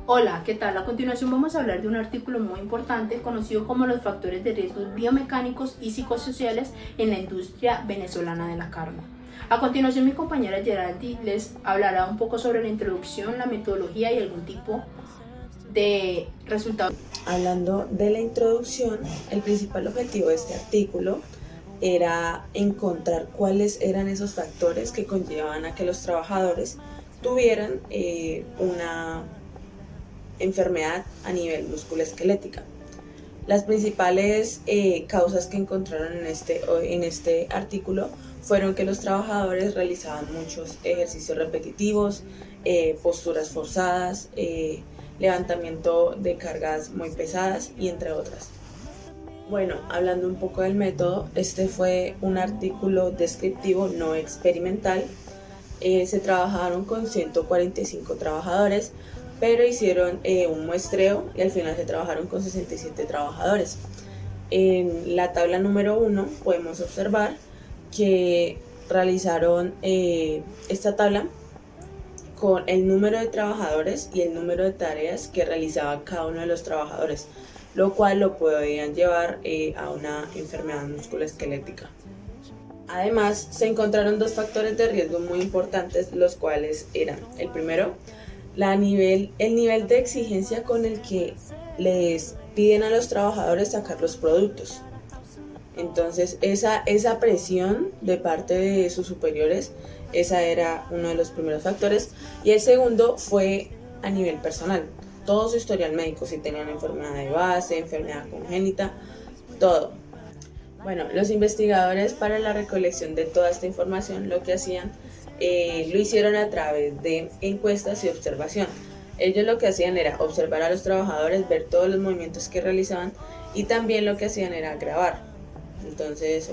Hola, ¿qué tal? A continuación vamos a hablar de un artículo muy importante conocido como los factores de riesgos biomecánicos y psicosociales en la industria venezolana de la carne. A continuación mi compañera Geraldi les hablará un poco sobre la introducción, la metodología y algún tipo de resultados. Hablando de la introducción, el principal objetivo de este artículo era encontrar cuáles eran esos factores que conllevaban a que los trabajadores tuvieran una enfermedad a nivel musculoesquelética. Las principales causas que encontraron en este artículo fueron que los trabajadores realizaban muchos ejercicios repetitivos, posturas forzadas, levantamiento de cargas muy pesadas y entre otras. Bueno, hablando un poco del método, este fue un artículo descriptivo no experimental. Se trabajaron con 145 trabajadores, pero hicieron un muestreo y al final se trabajaron con 67 trabajadores. En la tabla número 1 podemos observar que realizaron esta tabla con el número de trabajadores y el número de tareas que realizaba cada uno de los trabajadores, lo cual lo podían llevar a una enfermedad musculoesquelética. Además, se encontraron dos factores de riesgo muy importantes, los cuales eran: el primero, el nivel de exigencia con el que les piden a los trabajadores sacar los productos. Entonces, esa presión de parte de sus superiores, esa era uno de los primeros factores. Y el segundo fue a nivel personal, todo su historial médico, si tenían enfermedad de base, enfermedad congénita, todo. Bueno, los investigadores, para la recolección de toda esta información, lo que hacían, lo hicieron a través de encuestas y observación. Ellos lo que hacían era observar a los trabajadores, ver todos los movimientos que realizaban, y también lo que hacían era grabar. Entonces,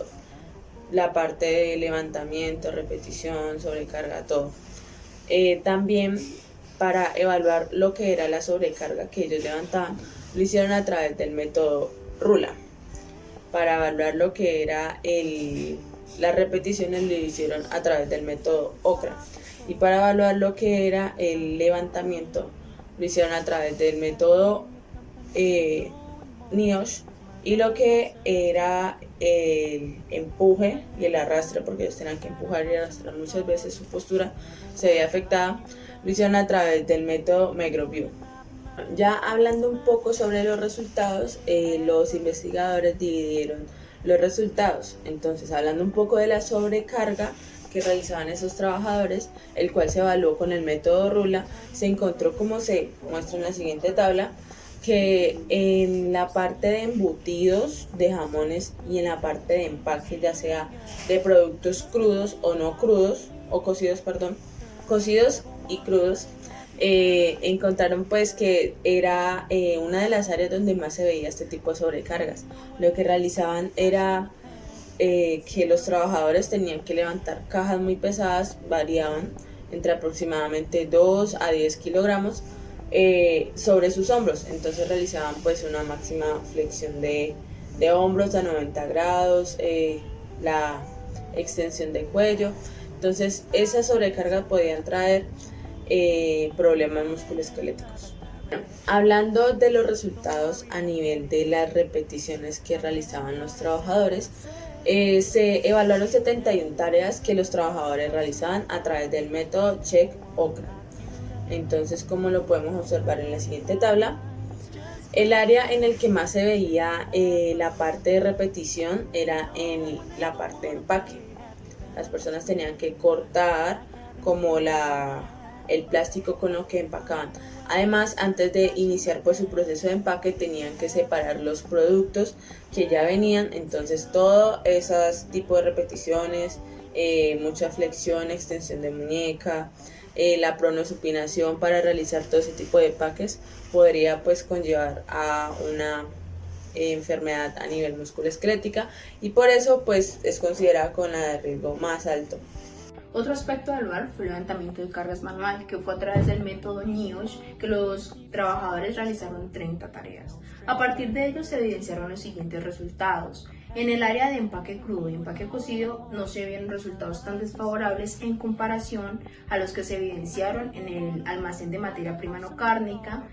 la parte de levantamiento, repetición, sobrecarga, todo. También, para evaluar lo que era la sobrecarga que ellos levantaban, lo hicieron a través del método RULA. Para evaluar lo que era las repeticiones, lo hicieron a través del método OCRA. Y para evaluar lo que era el levantamiento, lo hicieron a través del método NIOSH. Y lo que era el empuje y el arrastre, porque ellos tenían que empujar y arrastrar muchas veces, su postura se veía afectada, lo hicieron a través del método McGraw-View. Ya hablando un poco sobre los resultados, los investigadores dividieron los resultados. Entonces, hablando un poco de la sobrecarga que realizaban esos trabajadores, el cual se evaluó con el método RULA, se encontró, como se muestra en la siguiente tabla, que en la parte de embutidos, de jamones, y en la parte de empaque, ya sea de productos crudos o no crudos, o cocidos y crudos, encontraron pues que era una de las áreas donde más se veía este tipo de sobrecargas. Lo que realizaban era que los trabajadores tenían que levantar cajas muy pesadas, variaban entre aproximadamente 2 a 10 kilogramos sobre sus hombros. Entonces realizaban pues una máxima flexión de hombros a 90 grados, la extensión de cuello. Entonces esas sobrecargas podían traer problemas musculoesqueléticos. Bueno, hablando de los resultados a nivel de las repeticiones que realizaban los trabajadores, se evaluaron 71 tareas que los trabajadores realizaban a través del método Check-OCRA. Entonces, como lo podemos observar en la siguiente tabla, el área en el que más se veía la parte de repetición era en la parte de empaque. Las personas tenían que cortar como el plástico con lo que empacaban. Además, antes de iniciar pues su proceso de empaque, tenían que separar los productos que ya venían. Entonces, todo esos tipos de repeticiones, mucha flexión, extensión de muñeca, la pronosupinación para realizar todo ese tipo de empaques podría pues conllevar a una enfermedad a nivel musculoesquelética, y por eso pues es considerada con la de riesgo más alto. Otro aspecto a evaluar fue el levantamiento de cargas manual, que fue a través del método NIOSH, que los trabajadores realizaron 30 tareas. A partir de ello se evidenciaron los siguientes resultados. En el área de empaque crudo y empaque cocido no se vieron resultados tan desfavorables en comparación a los que se evidenciaron en el almacén de materia prima no cárnica,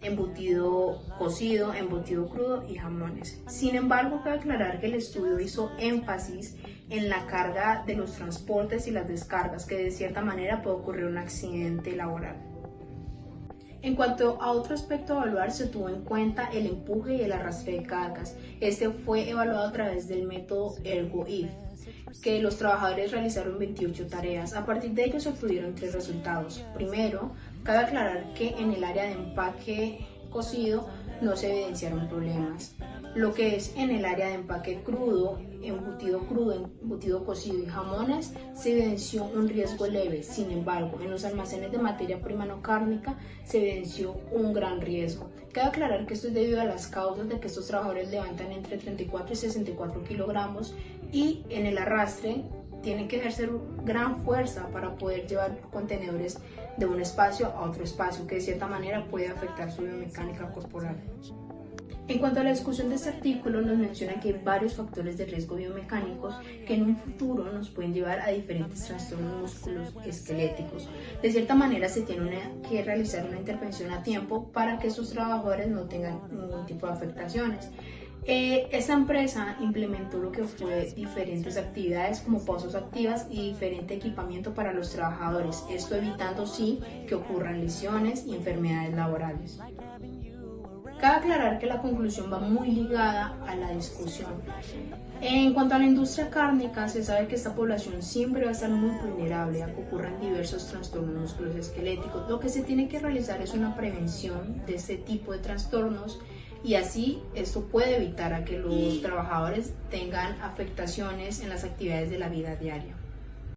embutido cocido, embutido crudo y jamones. Sin embargo, cabe aclarar que el estudio hizo énfasis en la carga de los transportes y las descargas, que de cierta manera puede ocurrir un accidente laboral. En cuanto a otro aspecto a evaluar, se tuvo en cuenta el empuje y el arrastre de cargas. Este fue evaluado a través del método Ergo-IF, que los trabajadores realizaron 28 tareas. A partir de ello se obtuvieron 3 resultados. Primero, cabe aclarar que en el área de empaque cocido no se evidenciaron problemas. Lo que es en el área de empaque crudo, embutido cocido y jamones, se evidenció un riesgo leve. Sin embargo, en los almacenes de materia prima no cárnica se evidenció un gran riesgo. Cabe aclarar que esto es debido a las causas de que estos trabajadores levantan entre 34 y 64 kilogramos y en el arrastre tienen que ejercer gran fuerza para poder llevar contenedores de un espacio a otro espacio, que de cierta manera puede afectar su biomecánica corporal. En cuanto a la discusión de este artículo, nos menciona que hay varios factores de riesgo biomecánicos que en un futuro nos pueden llevar a diferentes trastornos musculoesqueléticos. De cierta manera, se tiene que realizar una intervención a tiempo para que estos trabajadores no tengan ningún tipo de afectaciones. Esta empresa implementó lo que fue diferentes actividades como pausas activas y diferente equipamiento para los trabajadores, esto evitando sí que ocurran lesiones y enfermedades laborales. Cabe aclarar que la conclusión va muy ligada a la discusión. En cuanto a la industria cárnica, se sabe que esta población siempre va a estar muy vulnerable a que ocurran diversos trastornos musculoesqueléticos. Lo que se tiene que realizar es una prevención de este tipo de trastornos y así esto puede evitar a que los trabajadores tengan afectaciones en las actividades de la vida diaria.